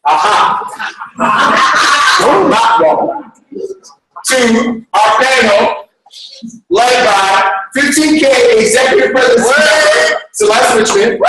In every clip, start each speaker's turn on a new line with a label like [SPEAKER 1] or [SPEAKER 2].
[SPEAKER 1] Not wrong. To our panel, led by 15K Executive President Celeste Richmond.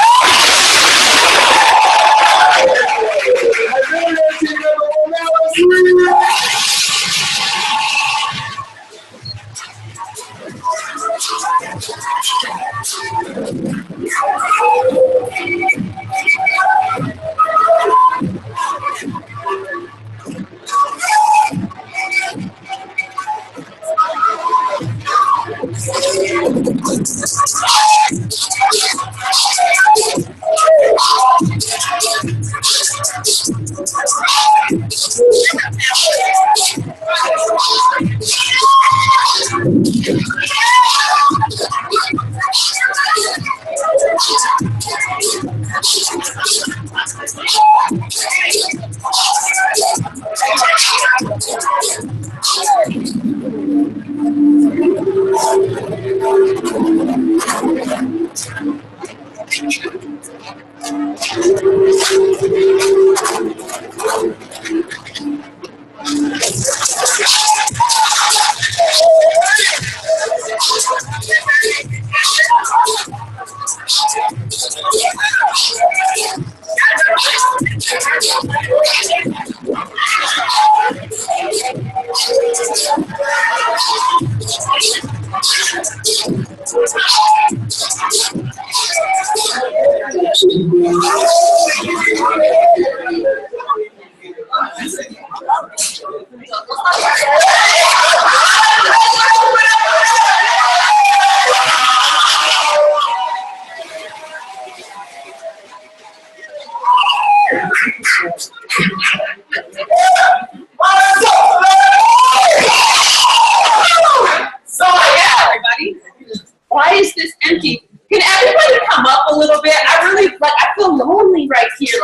[SPEAKER 2] Why is this empty? Can everybody come up a little bit? I feel lonely right here.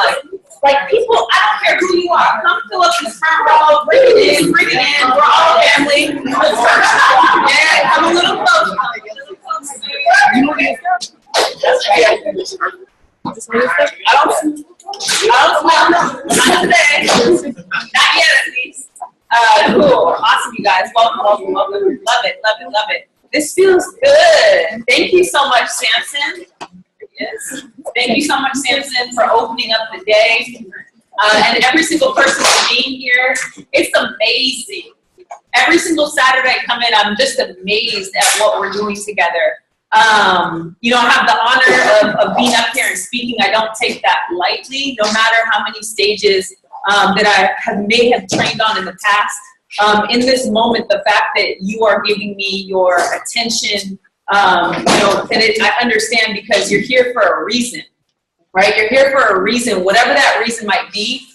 [SPEAKER 2] Like people, I don't care who you are. Come fill up this front row, bring it in. We're all family. Yeah, come a little closer. I don't smell them. Not today. Not yet, at least. Cool. Awesome, you guys. Welcome. Love it. This feels good. Thank you so much, Samson. Yes. Thank you so much, Samson, for opening up the day. And every single person for being here. It's amazing. Every single Saturday I come in, I'm just amazed at what we're doing together. I have the honor of being up here and speaking. I don't take that lightly, no matter how many stages that I may have trained on in the past. In this moment, the fact that you are giving me your attention, I understand because you're here for a reason, right? You're here for a reason, whatever that reason might be.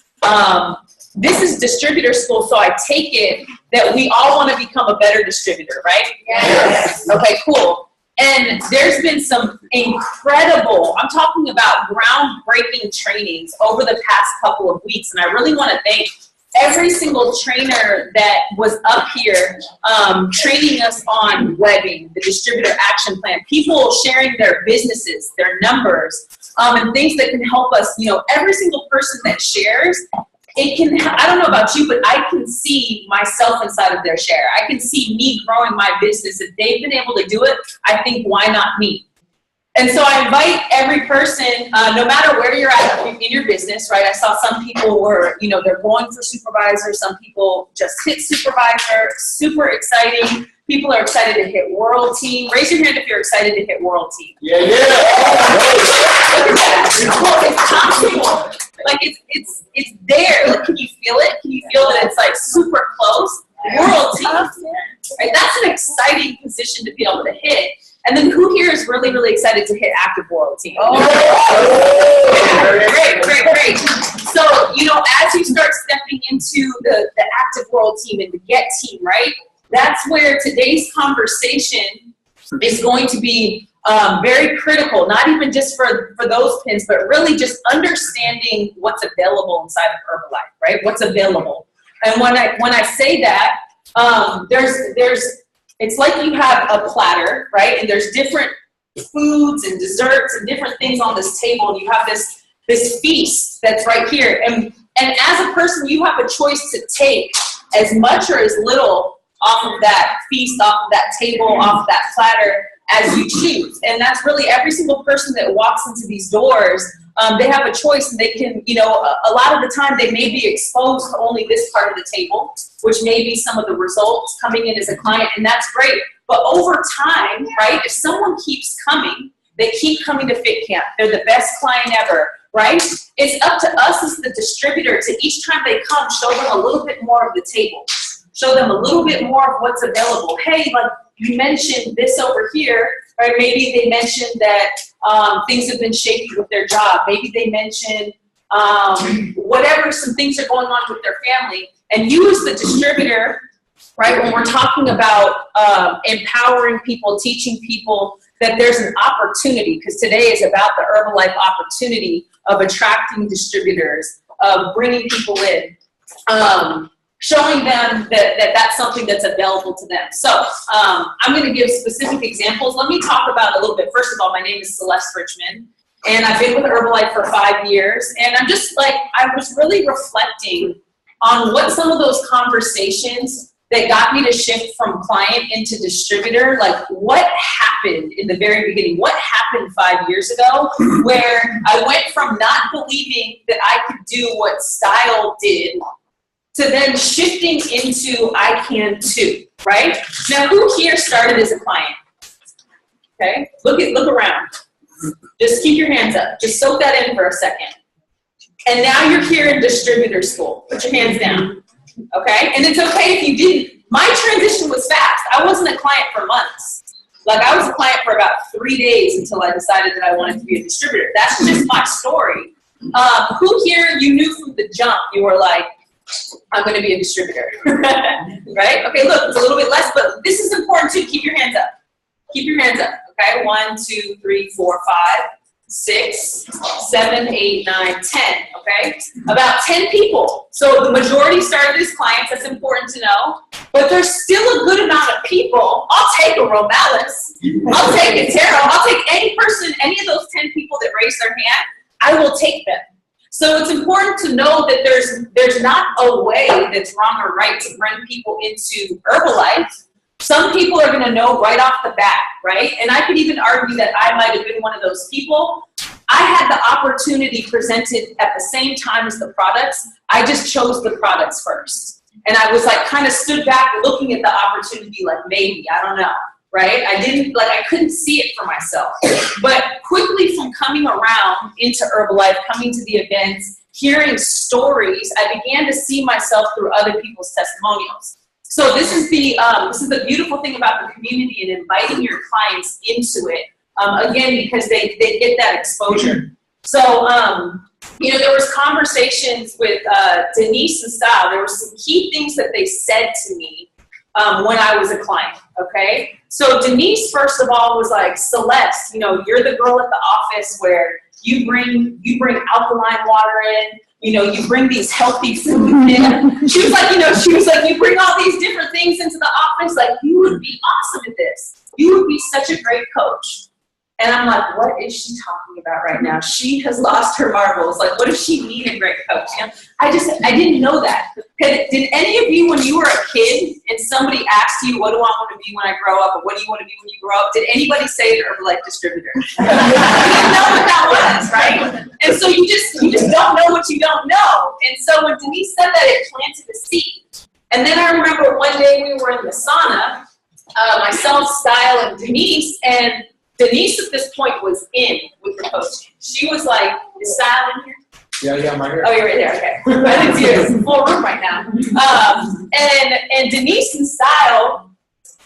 [SPEAKER 2] This is distributor school, so I take it that we all want to become a better distributor, right? Yes. Okay, cool. And there's been some incredible, I'm talking about groundbreaking trainings over the past couple of weeks, and I really want to thank every single trainer that was up here training us on webbing, the distributor action plan, people sharing their businesses, their numbers, and things that can help us. Every single person that shares, it can, I don't know about you, but I can see myself inside of their share. I can see me growing my business. If they've been able to do it, I think, why not me? And so I invite every person, no matter where you're at in your business, right? I saw some people were, they're going for supervisor. Some people just hit supervisor. Super exciting. People are excited to hit world team. Raise your hand if you're excited to hit world team.
[SPEAKER 1] Yeah.
[SPEAKER 2] Look at that. It's possible. Like it's there. Like, can you feel it? Can you feel that it's like super close? World team. Right? That's an exciting position to be able to hit. And then who here is really, really excited to hit active world team? Oh, yeah. Great. So, as you start stepping into the active world team and the get team, right? That's where today's conversation is going to be very critical, not even just for those pins, but really just understanding what's available inside of Herbalife, right? What's available. And when I say that, it's like you have a platter, right? And there's different foods and desserts and different things on this table. And you have this this feast that's right here. And as a person, you have a choice to take as much or as little off of that feast, off of that table, off of that platter as you choose. And that's really every single person that walks into these doors. They have a choice, and they can, a lot of the time they may be exposed to only this part of the table, which may be some of the results coming in as a client, and that's great. But over time, right, if someone keeps coming, they keep coming to Fit Camp, they're the best client ever, right? It's up to us as the distributor to each time they come, show them a little bit more of the table. Show them a little bit more of what's available. Hey, like you mentioned this over here, right? Maybe they mentioned that things have been shaky with their job. Maybe they mentioned whatever, some things are going on with their family. And you as the distributor, right, when we're talking about empowering people, teaching people that there's an opportunity, because today is about the Herbalife opportunity of attracting distributors, of bringing people in. Showing them that that's something that's available to them. So I'm going to give specific examples. Let me talk about a little bit. First of all, my name is Celeste Richmond, and I've been with Herbalife for 5 years. And I'm just like, I was really reflecting on what some of those conversations that got me to shift from client into distributor, like what happened in the very beginning? What happened 5 years ago where I went from not believing that I could do what Style did to then shifting into I can too, right? Now, who here started as a client? Okay, look around. Just keep your hands up. Just soak that in for a second. And now you're here in distributor school. Put your hands down, okay? And it's okay if you didn't. My transition was fast. I wasn't a client for months. Like I was a client for about 3 days until I decided that I wanted to be a distributor. That's just my story. Who here, you knew from the jump, you were like, I'm going to be a distributor, right? Okay, look, it's a little bit less, but this is important too. Keep your hands up. Keep your hands up, okay? 1, 2, 3, 4, 5, 6, 7, 8, 9, 10, okay? About 10 people. So the majority started as clients. That's important to know. But there's still a good amount of people. I'll take a Romalis. I'll take a Taro. I'll take any person, any of those 10 people that raise their hand. I will take them. So it's important to know that there's not a way that's wrong or right to bring people into Herbalife. Some people are going to know right off the bat, right? And I could even argue that I might have been one of those people. I had the opportunity presented at the same time as the products. I just chose the products first. And I was like, kind of stood back looking at the opportunity like maybe, I don't know. Right? I couldn't see it for myself. But quickly from coming around into Herbalife, coming to the events, hearing stories, I began to see myself through other people's testimonials. So this is the beautiful thing about the community and inviting your clients into it. Again, because they get that exposure. So, there was conversations with Denise and Style. There were some key things that they said to me when I was a client, okay? So Denise, first of all, was like, Celeste, you're the girl at the office where you bring alkaline water in, you bring these healthy food in. She was like, you bring all these different things into the office, like, you would be awesome at this. You would be such a great coach. And I'm like, what is she talking about right now? She has lost her marbles. Like, what does she mean a great coach? I didn't know that. Did any of you, when you were a kid and somebody asked you, what do I want to be when I grow up? Or what do you want to be when you grow up? Did anybody say an Herbalife distributor? You didn't know what that was, right? And so you just don't know what you don't know. And so when Denise said that, it planted a seed. And then I remember one day we were in the sauna, myself, Style, and Denise, and Denise at this point was in with the coaching. She was like, is Style in here?
[SPEAKER 1] Yeah, I'm right here.
[SPEAKER 2] Oh, you're right there, okay. I didn't see it. It's a full room right now. And Denise and Style,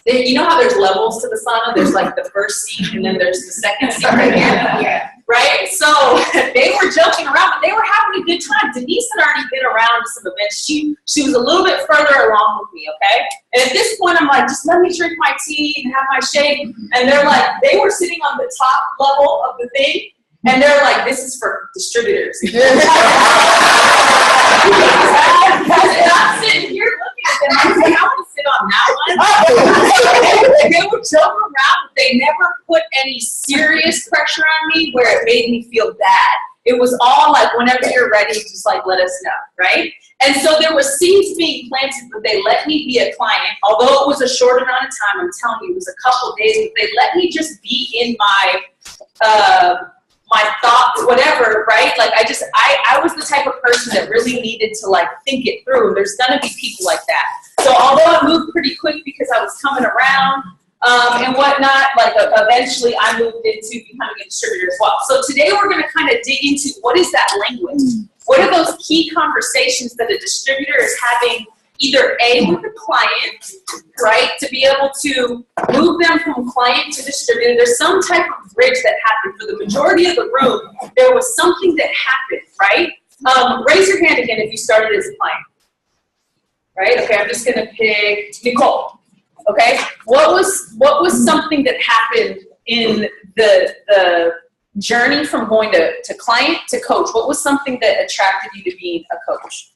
[SPEAKER 2] you know how there's levels to the sauna? There's like the first seat and then there's the second seat right here. Yeah. Right? So they were joking around, but they were having a good time. Denise had already been around to some events. She was a little bit further along with me, okay? And at this point, I'm like, just let me drink my tea and have my shake. And they're like, they were sitting on the top level of the thing. And they're like, this is for distributors. And I'm sitting here looking at them. I said, I want to sit on that one. And they would joke around, but they never put any serious pressure on me where it made me feel bad. it was all like, whenever you're ready, just like let us know, right? And so there were seeds being planted, but they let me be a client. Although it was a short amount of time, I'm telling you, it was a couple of days, but they let me just be in my my thoughts, whatever, right? Like I was the type of person that really needed to like think it through. And there's gonna be people like that. So although I moved pretty quick because I was coming around and whatnot, like eventually I moved into becoming a distributor as well. So today we're gonna kind of dig into what is that language? What are those key conversations that a distributor is having either A, with the client, right, to be able to move them from client to distributor. There's some type of bridge that happened. For the majority of the room, there was something that happened, right? Raise your hand again if you started as a client. Right? Okay, I'm just gonna pick Nicole. Okay? What was something that happened in the journey from going to client to coach? What was something that attracted you to being a coach?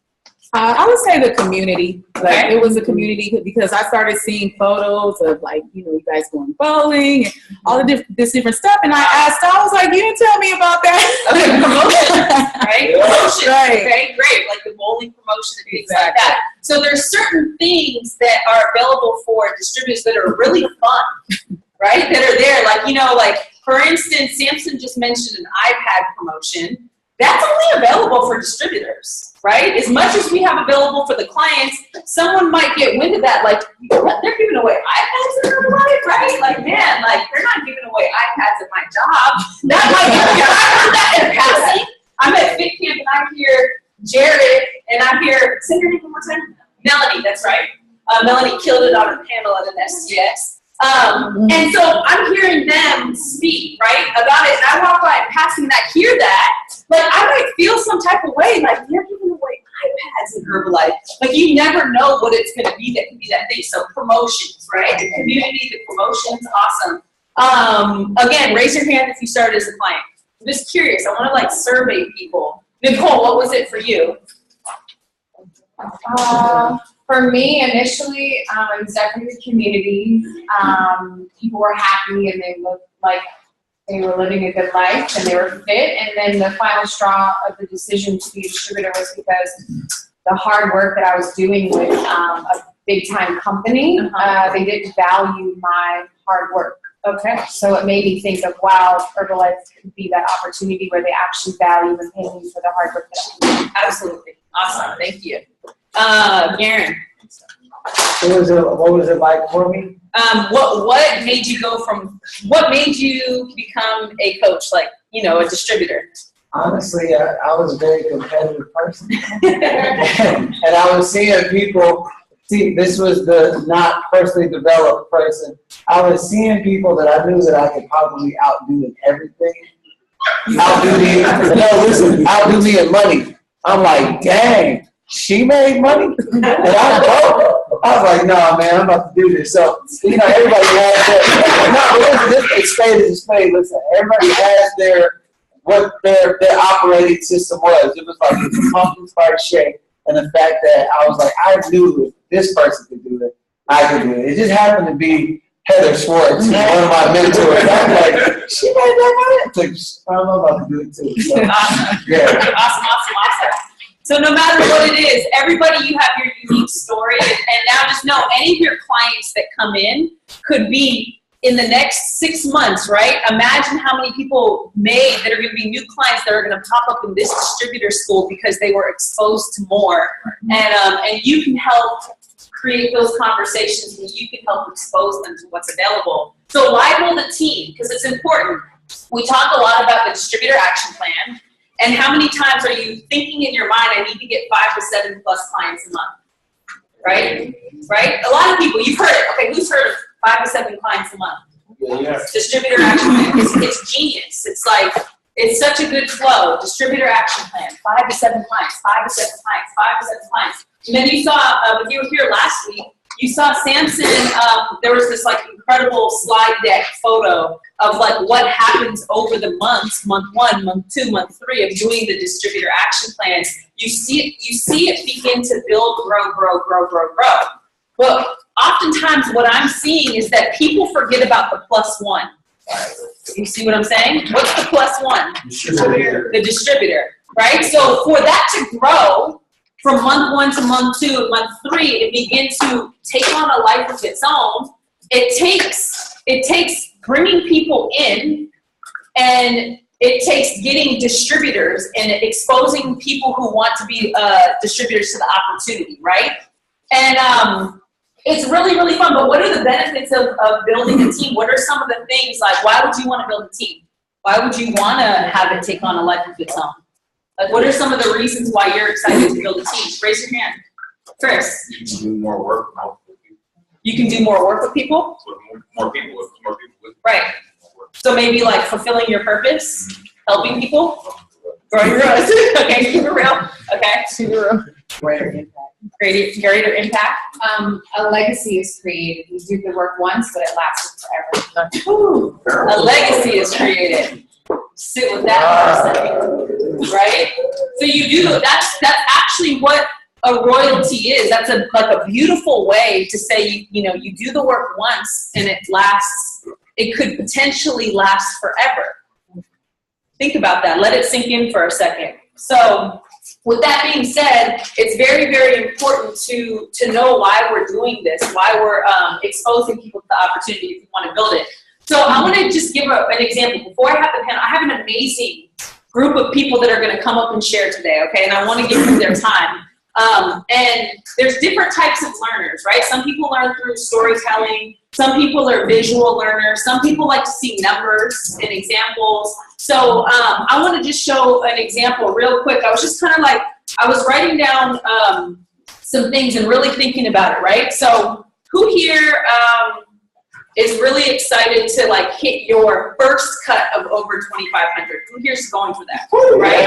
[SPEAKER 3] I would say the community. Like, it was a community because I started seeing photos of, like, you know, you guys going bowling and all this different stuff. And I asked, I was like, you didn't tell me about that.
[SPEAKER 2] Okay, promotion, right? Promotion.
[SPEAKER 3] Right.
[SPEAKER 2] Okay, great. Like the bowling promotion and things like that. So there's certain things that are available for distributors that are really fun, right? That are there. Like, you know, like, for instance, Samson just mentioned an iPad promotion. That's only available for distributors, right? As much as we have available for the clients, someone might get wind of that, like, they're giving away iPads in Herbalife, right? Like, man, like, they're not giving away iPads at my job. That might be, I heard that in passing. I'm at Fit Camp and I hear Jared and I hear, say your name one more time? Melanie, that's right. Melanie killed it on a panel at an STX. And so I'm hearing them speak, right, about it, and I walk by and passing and I hear that, like, I might feel some type of way, like, they're giving away iPads in Herbalife. Like, you never know what it's going to be that can be that thing. So promotions, right? The community, the promotions, awesome. Again, raise your hand if you started as a client. I'm just curious. I want to, like, survey people. Nicole, what was it for you?
[SPEAKER 4] For me, initially, it was definitely the community. People were happy and they looked like they were living a good life and they were fit. And then the final straw of the decision to be a distributor was because the hard work that I was doing with a big-time company, they didn't value my hard work. Okay. So it made me think of, wow, Herbalife could be that opportunity where they actually value and pay me for the hard work that I do.
[SPEAKER 2] Absolutely. Awesome. Thank you. Garen.
[SPEAKER 5] What was it like for me?
[SPEAKER 2] What made you become a coach, like, you know, a distributor?
[SPEAKER 5] Honestly, I was a very competitive person. And I was seeing people, this was the not personally developed person. I was seeing people that I knew that I could probably outdo in everything. Outdo me in money. I'm like, dang, she made money? And I'm broke. I was like, no, man, I'm about to do this. So, you know, everybody has their, listen, everybody has what their operating system was. It was like the pumpkin spice shake, and the fact that I was like, I knew if this person could do it, I could do it. It just happened to be Heather Schwartz, one of my mentors. I'm like, she made that money. Like, I don't know about to do it too. So, yeah.
[SPEAKER 2] Awesome. So no matter what it is, everybody, you have your unique story, and now just know any of your clients that come in could be in the next 6 months, right? Imagine how many people that are going to be new clients that are going to pop up in this distributor school because they were exposed to more, and you can help create those conversations, and you can help expose them to what's available. So why build a team? Because it's important. We talk a lot about the distributor action plan. And how many times are you thinking in your mind, I need to get 5 to 7 plus clients a month, right? Right? A lot of people, you've heard it. Okay, who's heard of 5 to 7 clients a month?
[SPEAKER 5] Yeah.
[SPEAKER 2] Distributor action plan. It's genius. It's like, it's such a good flow. Distributor action plan. 5 to 7 clients, 5 to 7 clients, 5 to 7 clients. And then you saw, if you were here last week, you saw Samson, there was this like incredible slide deck photo of like what happens over the months, month 1, month 2, month 3 of doing the distributor action plans. You see it begin to build, grow. Well, oftentimes what I'm seeing is that people forget about the +1. You see what I'm saying? What's the plus one? The distributor, right? So for that to grow from month 1 to month 2 and month 3, it begins to take on a life of its own. It takes bringing people in, and it takes getting distributors and exposing people who want to be distributors to the opportunity, right? And it's really, really fun. But what are the benefits of building a team? What are some of the things, like, why would you want to build a team? Why would you want to have it take on a life of its own? Like, what are some of the reasons why you're excited to build a team? Raise your hand. Chris.
[SPEAKER 1] You can do more work with people.
[SPEAKER 2] You can do more work with people?
[SPEAKER 1] With more people.
[SPEAKER 2] Right. So maybe like fulfilling your purpose, helping people, growing your own. Okay, keep it real. Okay.
[SPEAKER 3] Keep it real.
[SPEAKER 2] Greater impact.
[SPEAKER 4] A legacy is created. You do the work once, but it lasts forever.
[SPEAKER 2] Ooh, a legacy is created. Sit with that for a second, right? So you do. That's actually what a royalty is. That's like a beautiful way to say you do the work once and it lasts. It could potentially last forever. Think about that. Let it sink in for a second. So with that being said, it's very, very important to know why we're doing this, why we're exposing people to the opportunity if you want to build it. So I want to just give an example. Before I have the panel, I have an amazing group of people that are going to come up and share today, okay? And I want to give them their time. And there's different types of learners, right? Some people learn through storytelling. Some people are visual learners. Some people like to see numbers and examples. So I want to just show an example real quick. I was just kind of like, I was writing down some things and really thinking about it, right? So who here is really excited to like hit your first cut of over 2,500? Who here's going for that, right?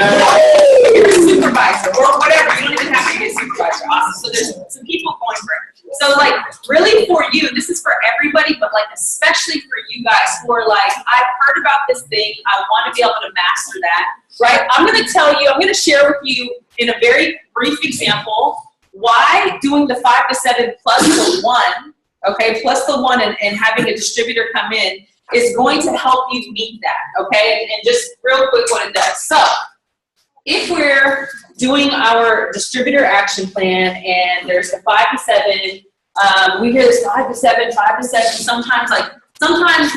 [SPEAKER 2] You're a supervisor or whatever. You don't even have to be a supervisor. Awesome. So there's some people going for it. So like really for you, this is for everybody, but like especially for you guys who are like, I've heard about this thing. I want to be able to master that, right? I'm going to share with you in a very brief example why doing the 5 to 7 plus the 1, okay, plus the 1 and having a distributor come in is going to help you meet that, okay? And just real quick what it does. So if we're doing our distributor action plan and there's the 5 to 7, we hear this 5 to 7, 5 to 7. Sometimes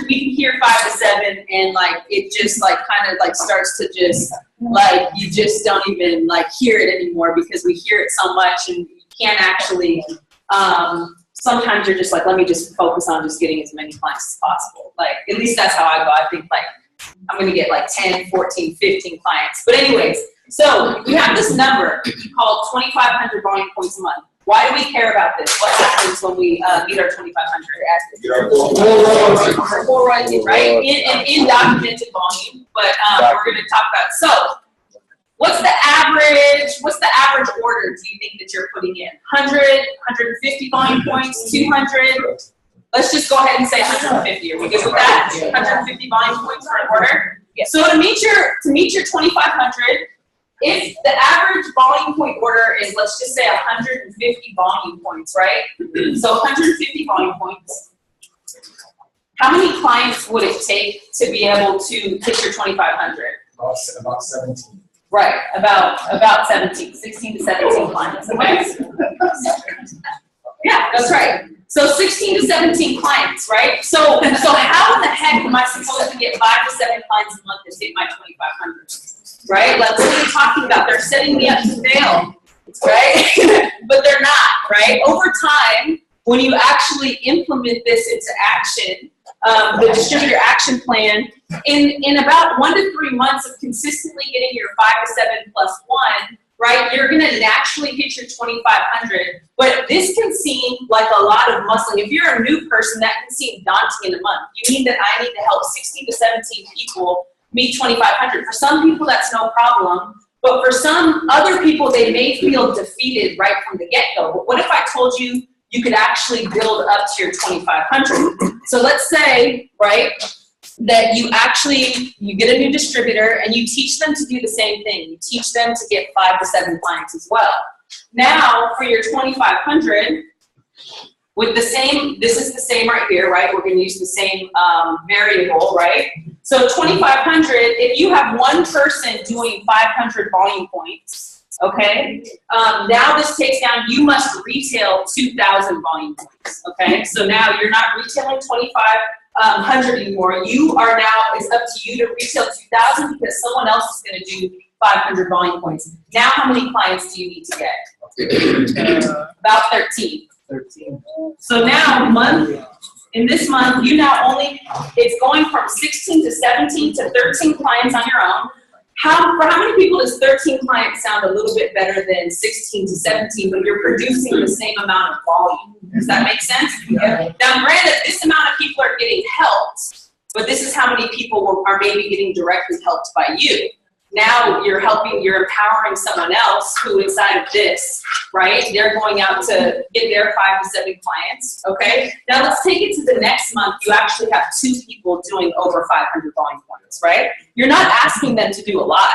[SPEAKER 2] we can hear 5 to 7 and like it just like kind of like starts to just like you just don't even like hear it anymore because we hear it so much and you can't actually. Sometimes you're just like, let me just focus on just getting as many clients as possible. Like, at least that's how I go. I think like, I'm going to get like 10, 14, 15 clients. But anyways, so we have this number called 2,500 volume points a month. Why do we care about this? What happens when we meet our 2,500? Full royalty, right? In documented volume, but we're going to talk about it. So, what's the average order do you think that you're putting in? 100, 150 volume points, 200? Let's just go ahead and say 150. Are we good with that? 150 volume points for an order? Yeah. So to meet your 2,500, if the average volume point order is, let's just say 150 volume points, right? So 150 volume points. How many clients would it take to be able to hit your 2,500?
[SPEAKER 1] About 17.
[SPEAKER 2] Right, about 17, 16 to 17 clients, okay? Yeah, that's right. So 16 to 17 clients, right? So how in the heck am I supposed to get 5 to 7 clients a month to hit my 2,500? Right? Like, what are you talking about? They're setting me up to fail, right? But they're not, right? Over time, when you actually implement this into action, the distributor action plan, in about 1 to 3 months of consistently getting your 5 to 7 plus 1, right, you're going to naturally hit your 2,500. But this can seem like a lot of muscling. If you're a new person, that can seem daunting in a month. You mean that I need to help 16 to 17 people meet 2,500. For some people, that's no problem. But for some other people, they may feel defeated right from the get-go. But what if I told you you could actually build up to your 2,500? So let's say, right, that you get a new distributor and you teach them to do the same thing. You teach them to get 5 to 7 clients as well. Now, for your 2,500, with the same, this is the same right here, right? We're gonna use the same variable, right? So 2,500, if you have one person doing 500 volume points, okay? Now this takes down, you must retail 2,000 volume points, okay? So now you're not retailing 2,500 anymore. You are now, it's up to you to retail 2,000 because someone else is gonna do 500 volume points. Now how many clients do you need to get? About 13.
[SPEAKER 5] 13.
[SPEAKER 2] So now in this month, you now only, it's going from 16 to 17 to 13 clients on your own. For how many people does 13 clients sound a little bit better than 16 to 17, but you're producing the same amount of volume? Does that make sense?
[SPEAKER 5] Yeah.
[SPEAKER 2] Now granted, this amount of people are getting helped, but this is how many people are maybe getting directly helped by you. Now you're empowering someone else who inside of this, right? They're going out to get their 5 to 7 clients, okay? Now let's take it to the next month. You actually have 2 people doing over 500 volume points, right? You're not asking them to do a lot.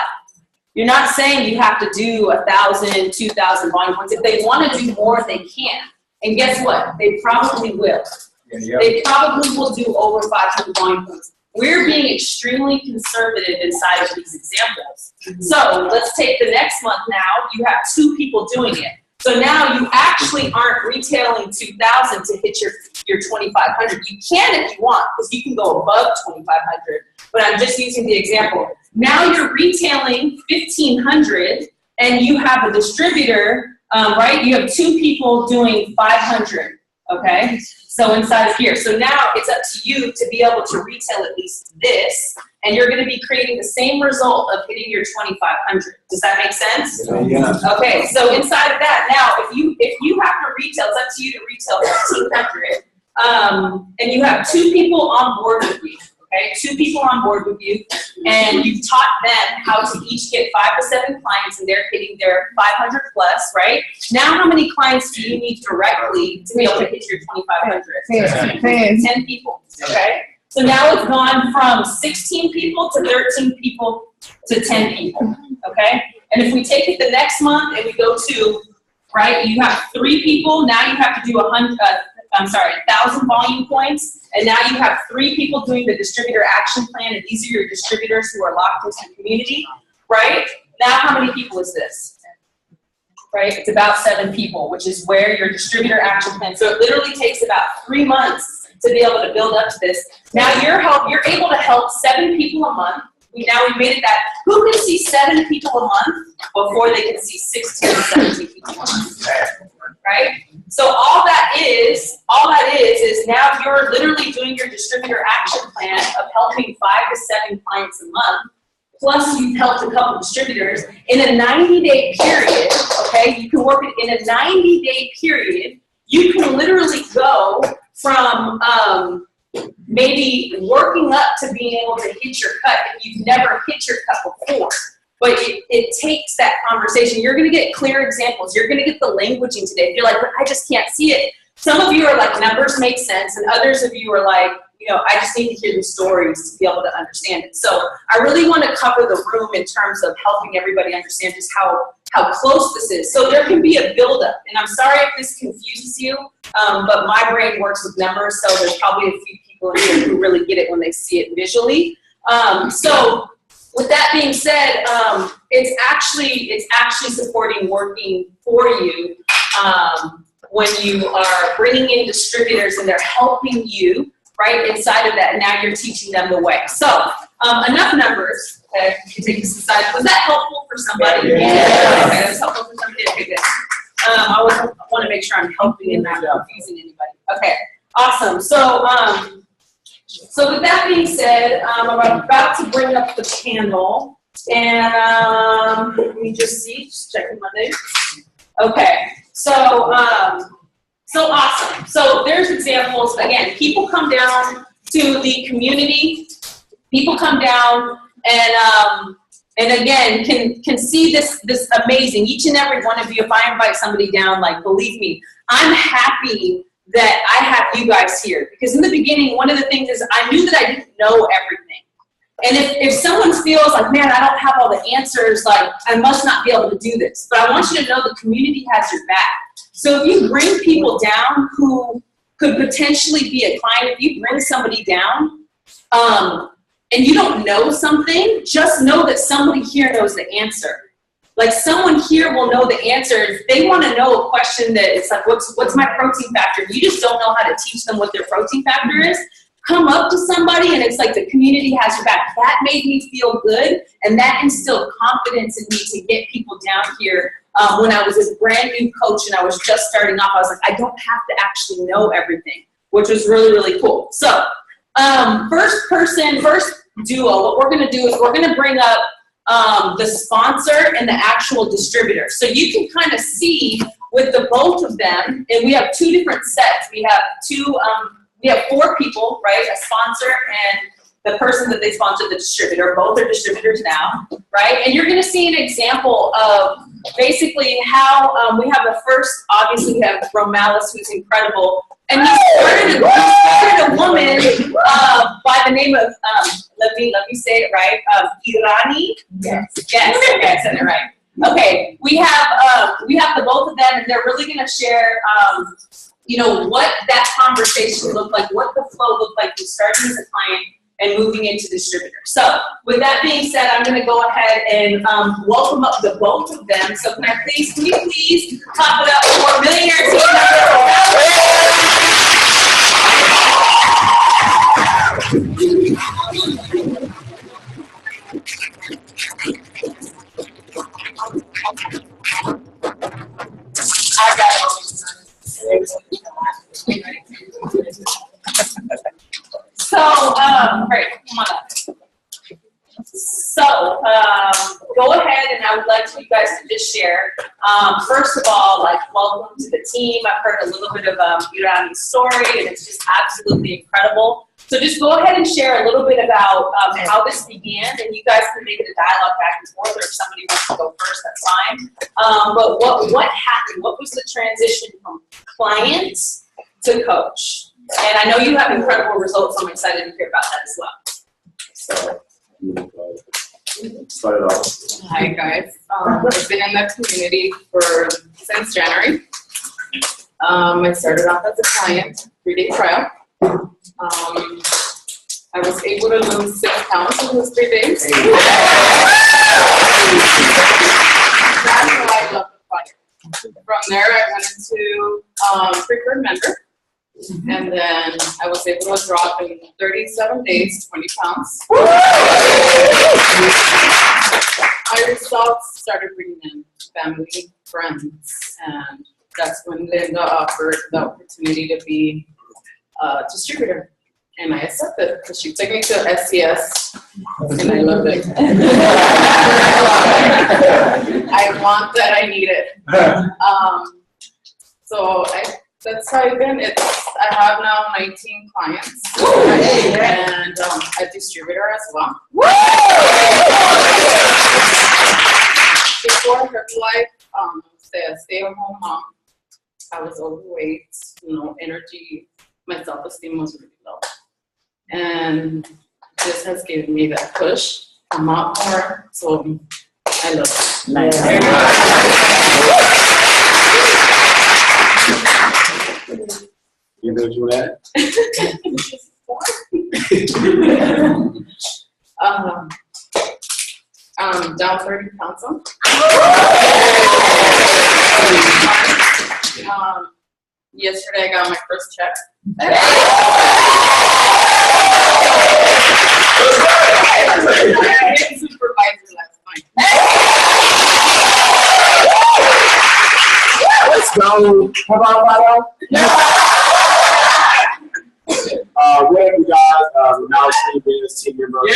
[SPEAKER 2] You're not saying you have to do 1,000, 2,000 volume points. If they want to do more, they can. And guess what? They probably will.
[SPEAKER 1] Yeah.
[SPEAKER 2] They probably will do over 500 volume points. We're being extremely conservative inside of these examples. So let's take the next month now. You have 2 people doing it. So now you actually aren't retailing 2,000 to hit your 2,500. You can if you want, because you can go above 2,500. But I'm just using the example. Now you're retailing 1,500, and you have a distributor, right? You have 2 people doing 500. Okay, so inside of here. So now it's up to you to be able to retail at least this, and you're going to be creating the same result of hitting your 2,500. Does that make sense?
[SPEAKER 5] Yeah.
[SPEAKER 2] Okay, so inside of that, now if you have to retail, it's up to you to retail 1,500, and you have 2 people on board with you. Okay, 2 people on board with you, and you've taught them how to each get 5 to 7 clients, and they're hitting their 500 plus, right? Now, how many clients do you need directly to be able to hit your 2,500? 10 people. Okay, so now it's gone from 16 people to 13 people to 10 people. Okay, and if we take it the next month and we go to, right, you have 3 people. Now you have to do 1,000 volume points. And now you have 3 people doing the distributor action plan, and these are your distributors who are locked into the community, right? Now how many people is this? Right? It's about 7 people, which is where your distributor action plan. So it literally takes about 3 months to be able to build up to this. Now you're able to help 7 people a month. Now we made it that who can see 7 people a month before they can see 16 or 17 people a month, right? So all that is now you're literally doing your distributor action plan of helping 5 to 7 clients a month. Plus you've helped a couple distributors in a 90-day period. Okay, you can work it in a 90-day period. You can literally go from maybe working up to being able to hit your cut if you've never hit your cut before. But it takes that conversation. You're going to get clear examples. You're going to get the languaging today. If you're like, but I just can't see it. Some of you are like, numbers make sense, and others of you are like, I just need to hear the stories to be able to understand it. So I really want to cover the room in terms of helping everybody understand just how close this is. So there can be a buildup, and I'm sorry if this confuses you, but my brain works with numbers, so there's probably a few people in here who really get it when they see it visually. So with that being said, it's actually supporting working for you when you are bringing in distributors and they're helping you right inside of that, and now you're teaching them the way. So enough numbers. Okay, you take this aside. Was that helpful for somebody? Yeah. Okay, that was helpful for somebody. Okay, good. I want to make sure I'm helping and not confusing anybody. Okay, awesome. So with that being said, I'm about to bring up the panel, and let me just checking my notes. Okay, so awesome. So there's examples. Again, people come down to the community. People come down and again can see this amazing. Each and every one of you. If I invite somebody down, like believe me, I'm happy that I have you guys here, because in the beginning, one of the things is I knew that I didn't know everything. And if someone feels like, man, I don't have all the answers, like I must not be able to do this. But I want you to know the community has your back. So if you bring people down who could potentially be a client. If you bring somebody down, and you don't know something, just know that somebody here knows the answer. Like someone here will know the answer. If they want to know a question that it's like, what's my protein factor? You just don't know how to teach them what their protein factor is. Come up to somebody and it's like the community has your back. That made me feel good, and that instilled confidence in me to get people down here. When I was this brand new coach and I was just starting off, I was like, I don't have to actually know everything, which was really, really cool. So first duo, what we're gonna do is we're gonna bring up the sponsor and the actual distributor. So you can kind of see with the both of them, and we have two different sets. We have 4 people, right? A sponsor and the person that they sponsored, the distributor. Both are distributors now, right? And you're going to see an example of basically how we have the first, obviously we have Romalis, who's incredible. And he started a woman by the name of, let me say it right, Irani. Yes, okay, I said it right. Okay, we have the both of them, and they're really going to share, what that conversation looked like, what the flow looked like from starting as a client and moving into distributor. So with that being said, I'm going to go ahead and welcome up the both of them. So can you please clap it up for Millionaire Team I got it. So, great, come on up. So, go ahead, and I would like for you guys to just share. First of all, welcome to the team. I've heard a little bit of Irani's story, and it's just absolutely incredible. So just go ahead and share a little bit about how this began, and you guys can make it a dialogue back and forth, or if somebody wants to go first, that's fine. But what happened? What was the transition from client to coach? And I know you have incredible results, so I'm excited to hear about that as well.
[SPEAKER 1] So, start it off.
[SPEAKER 3] Hi guys, I've been in the community since January. I started off as a client, 3-day trial. I was able to lose 6 pounds in those 3 days. That's why I love the fire. From there, I went into preferred member. And then I was able to drop in 37 days, 20 pounds. My results started bringing in family, friends, and that's when Linda offered the opportunity to be a distributor. And I accepted because she took me to SCS, and I loved it. I want that, I need it. That's how I've been. I have now 19 clients and a distributor as well. Before Herbalife, I was a stay-at-home mom. I was overweight, energy, my self-esteem was really low. And this has given me that push. I'm out more, so I love it.
[SPEAKER 1] You know what you at?
[SPEAKER 3] Down 30 pounds. Yesterday I got my first check. I hit supervisor last night.
[SPEAKER 1] Let's go. Come on, what up, you guys? Now it's business team member. Yeah!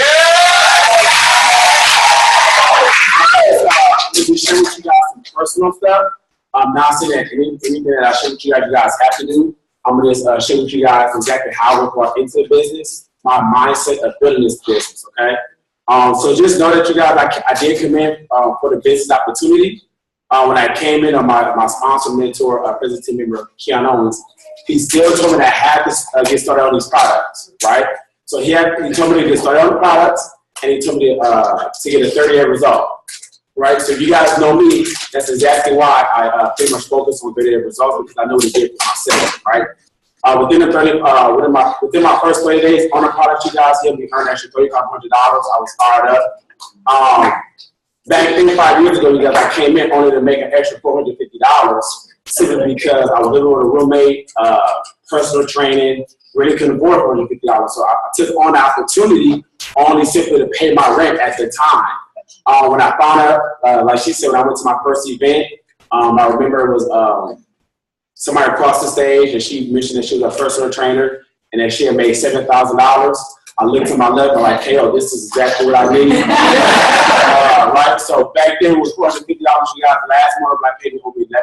[SPEAKER 1] I'm going to share with you guys some personal stuff. Not saying that anything that I share with you guys have to do. I'm going to share with you guys exactly how we brought into the business, my mindset of building this business, okay? So just know that you guys, I did come in for the business opportunity. When I came in on my sponsor, mentor, president team member, Keon Owens, he still told me that I had to get started on these products, right? So he told me to get started on the products, and he told me to get a 30-day result, right? So if you guys know me, that's exactly why I pretty much focus on 30-day results, because I know what to get for myself, right? Within my first 30 days on the product, you guys, he'll be earning extra $3,500. I was fired up. Back then, 5 years ago, you guys, I came in only to make an extra $450, simply because I was living with a roommate, personal training, really couldn't afford $450. So I took on the opportunity only simply to pay my rent at the time. When I found out, like she said, when I went to my first event, I remember it was somebody across the stage, and she mentioned that she was a personal trainer and that she had made $7,000. I looked to my left and like, hey, this is exactly what I need. Right? So back then it was $450. You got the last month, like, hey, we're going to be $11,000.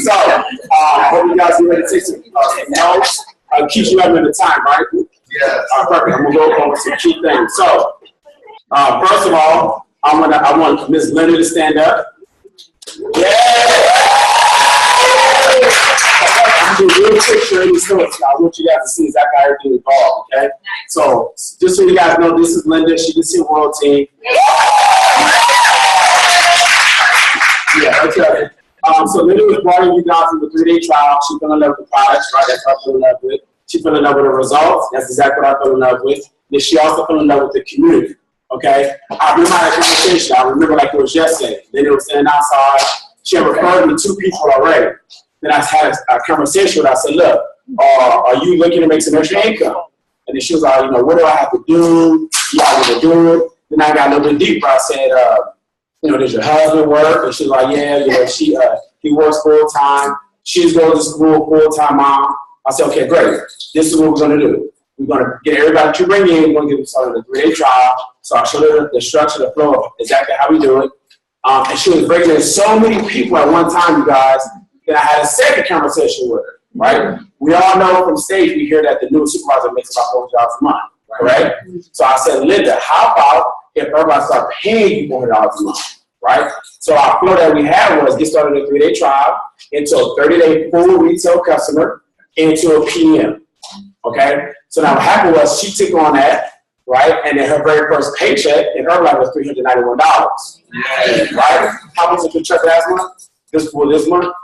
[SPEAKER 1] So, I hope you guys are ready to take some notes. Keep you up in the time, right?
[SPEAKER 6] Yeah.
[SPEAKER 1] Perfect. I'm going to go over some key things. So, first of all, I want Ms. Linda to stand up. Yeah! I'm doing real quick training stories. I want you guys to see exactly how everything evolved, okay? So, just so you guys know, this is Linda. She can see World Team. Yeah, okay. So Linda was brought in you guys in the 3-day trial. She fell in love with the products, right? That's what I fell in love with. She fell in love with the results. That's exactly what I fell in love with. Then she also fell in love with the community. Okay? I remember that conversation. I remember like it was yesterday. Then it was standing outside. She had referred me 2 people already. Then I had a conversation with her. I said, look, are you looking to make some extra income? And then she was like, what do I have to do? You got to do it. Then I got a little bit deeper. I said, does your husband work? And she's like, yeah, he works full time. She's going to school full time, mom. I said, okay, great. This is what we're going to do. We're going to get everybody that you bring in. We're going to get them started a 3-day trial. So I showed her the structure, the flow of exactly how we do it. And she was bringing in so many people at one time, you guys, that I had a second conversation with her, right? We all know from stage, we hear that the new supervisor makes about $400 a month, right? So I said, Linda, how about if everybody start paying you $400 a month, right? So our flow that we had was get started a 3-day trial into a 30-day full retail customer into a PM, okay? So now what happened was she took on that, right? And then her very first paycheck in Herbalife was $391, right? How much did you check last month? This month?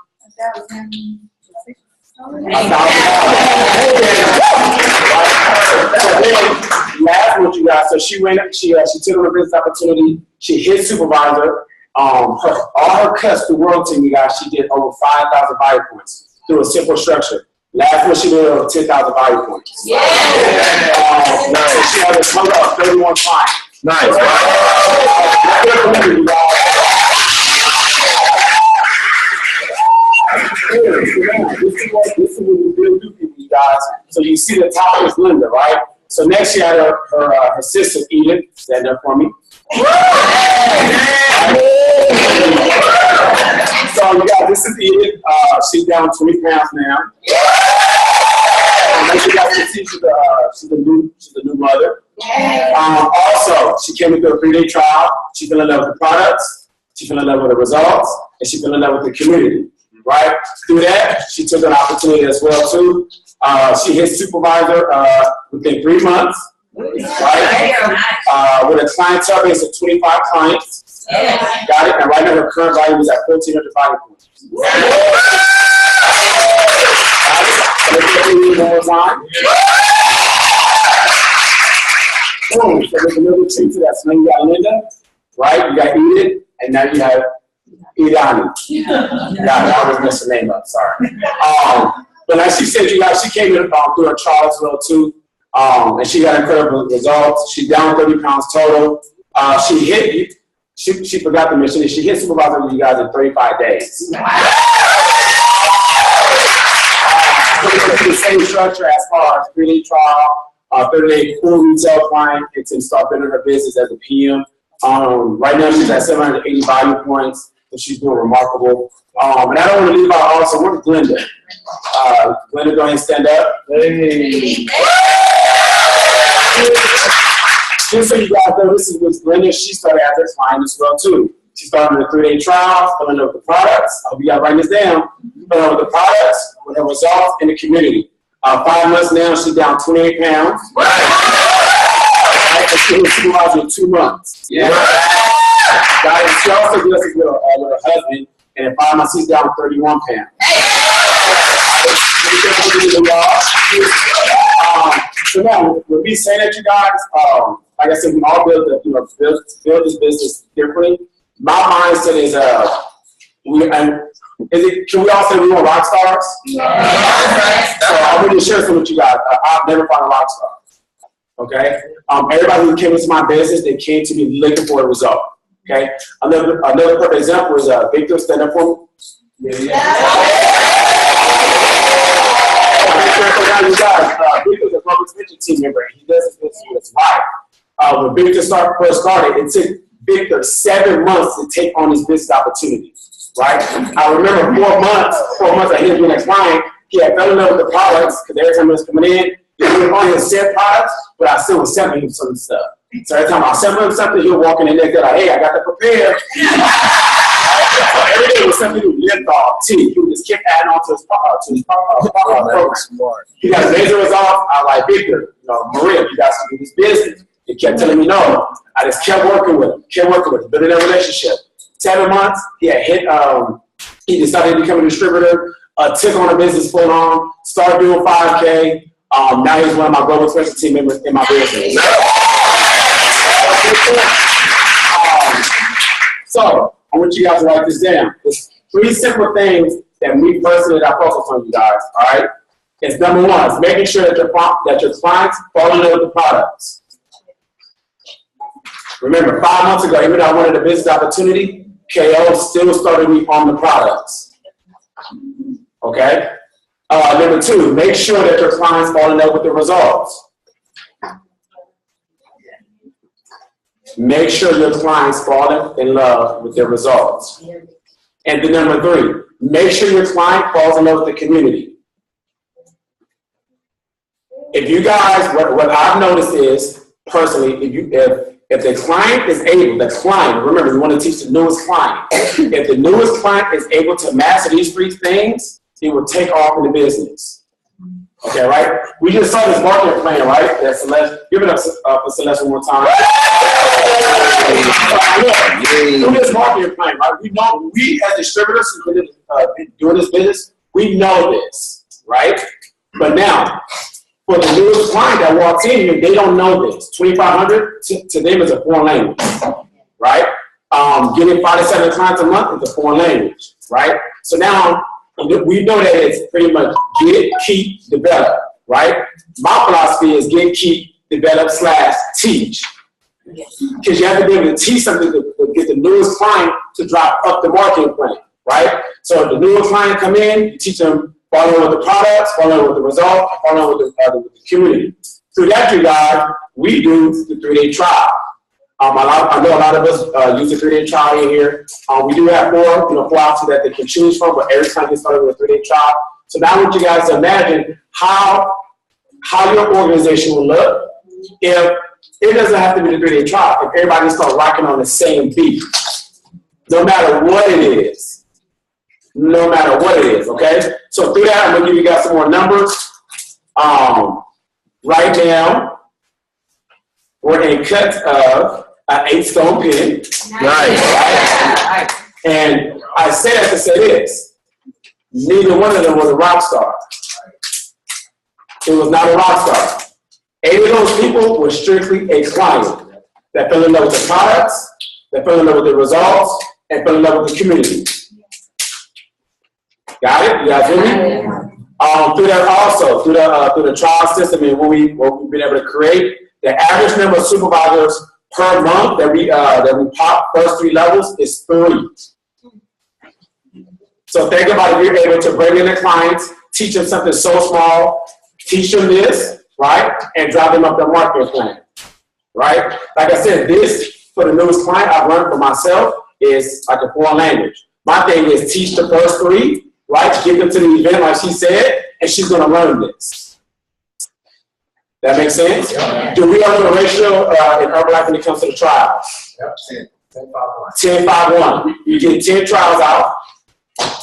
[SPEAKER 1] Last month, you guys. So she went. She took on a business opportunity. She hit supervisor. All her cuts through World Team, you guys. She did over 5,000 value points through a simple structure. Last month she did over 10,000 value points. Yeah. She had a total of 31 clients.
[SPEAKER 6] Nice.
[SPEAKER 1] This is what we really do, people, you guys. So you see the top is Linda, right? So next she had her sister, Edith. Stand up for me. So you got this is Edith. She's down 20 pounds now. You guys can see she's a new mother. Also, she came into a 3-day trial. She fell in love with the products. She fell in love with the results, and she fell in love with the community. Right? Through that, she took an opportunity as well too. She hit supervisor within 3 months. Right? With a clientele base of 25 clients. Got it? And right now her current value is at 1,400 value points. More time. Boom. So there's a little treat to that. So now you got Linda, right? You got Edith, and now you have Idani. Got it. I was messing the name up. Sorry. But like she said, you guys, she came in through a trial as well too, and she got incredible results. She's down 30 pounds total. She hit. She forgot to mention it. She hit supervisor with you guys in 35 days. The same structure as far as 3-day trial, 30-day full retail client, and to start building her business as a PM. Right now she's at 780 value points, and she's doing remarkable. And I don't want to leave out also, where's Glenda? Glenda, go ahead and stand up. Hey. Just so you guys know, this is with Glenda. She started as a client as well too. She started with a 3-day trial, filling up the products. I hope you guys write this down. Filling up the products, with her results in the community. 5 months now, she's down 28 pounds. Right. And she was supervisor in 2 months. Yeah. Guys, she also does this with her husband, and in 5 months, he's down 31 pounds. So now, when we say that, you guys, like I said, we all build this business differently. My mindset is, can we all say we want rock stars?
[SPEAKER 2] Yes.
[SPEAKER 1] So I'm going to share some with you guys. I've never found a rock star. Okay? Everybody who came into my business, they came to me looking for a result. Okay? Another perfect example is Victor. Stand up for me. You guys, Victor's a public speaking team member. He does his business with his wife. When Victor first started, it took Victor 7 months to take on his business opportunity. Right? I remember 4 months I hit the next client. He had fell in love with the products because every time he was coming in, he only had 7 products, but I still was selling him some stuff. So every time I was selling him something, he'll walk in the next day like, hey, I got that prepared. So every day was something new, Lindor, tea. He would just keep adding on to his program. He got his laser was off. I was like, Victor, Maria, you guys can do this business. He kept telling me no. I just kept working with him, building a relationship. 7 months, he had hit, he decided to become a distributor, took on a business full on, started doing 5K. Now he's one of my global special team members in my business. So I want you guys to write this down. There's 3 simple things that me personally that I focus on, you guys. All right. It's number 1, is making sure that your clients fall in love with the products. Remember, 5 months ago, even though I wanted a business opportunity, KO still started me on the products. Okay. Number 2, make sure that your clients fall in love with the results. Make sure your clients fall in love with their results. And then number 3, make sure your client falls in love with the community. If you guys, what I've noticed is, personally, if the client is able, remember, we want to teach the newest client. If the newest client is able to master these 3 things, he will take off in the business. Okay, right? We just saw this marketing plan, right? That's Celeste. Give it up for Celeste one more time. Do this marketing plan, right? We as distributors who've been doing this business, we know this, right? But now, for the newest client that walks in here, they don't know this. 2,500 to them is a foreign language, right? Getting 5 to 7 clients a month is a foreign language, right? So now we know that it's pretty much get, keep, develop, right? My philosophy is get, keep, develop / teach. Because you have to be able to teach something to get the newest client to drop up the marketing plan, right? So if the newest client come in, you teach them following with the products, following with the results, following with the community. Through that, you guys, we do the 3-day trial. I know a lot of us use the 3-day trial in here. We do have 4 options that they can choose from, but every time they start with a 3-day trial. So now I want you guys to imagine how your organization will look if it doesn't have to be the 3-day trial. If everybody starts rocking on the same beat, no matter what it is. No matter what it is, okay? So through that, I'm going to give you guys some more numbers. Right now, we're in cut of an 8-stone pen. Right. And I say that to say this. Neither one of them was a rock star. It was not a rock star. 8 of those people were strictly a client that fell in love with the products, that fell in love with the results, and fell in love with the community. Got it? You guys hear me? Through that also, through the trial system and what we've been able to create, the average number of supervisors per month that we pop first 3 levels is 3. So think about if you're able to bring in the clients, teach them something so small, teach them this, right, and drive them up their marketing plan, right? Like I said, this for the newest client I've learned for myself is like a foreign language. My thing is teach the first 3. Right? Get them to the event like she said, and she's going to learn this. That makes sense? Yeah. Do we know the ratio in Herbalife when it comes to the trials? Yep. 10-5-1. You get 10 trials out,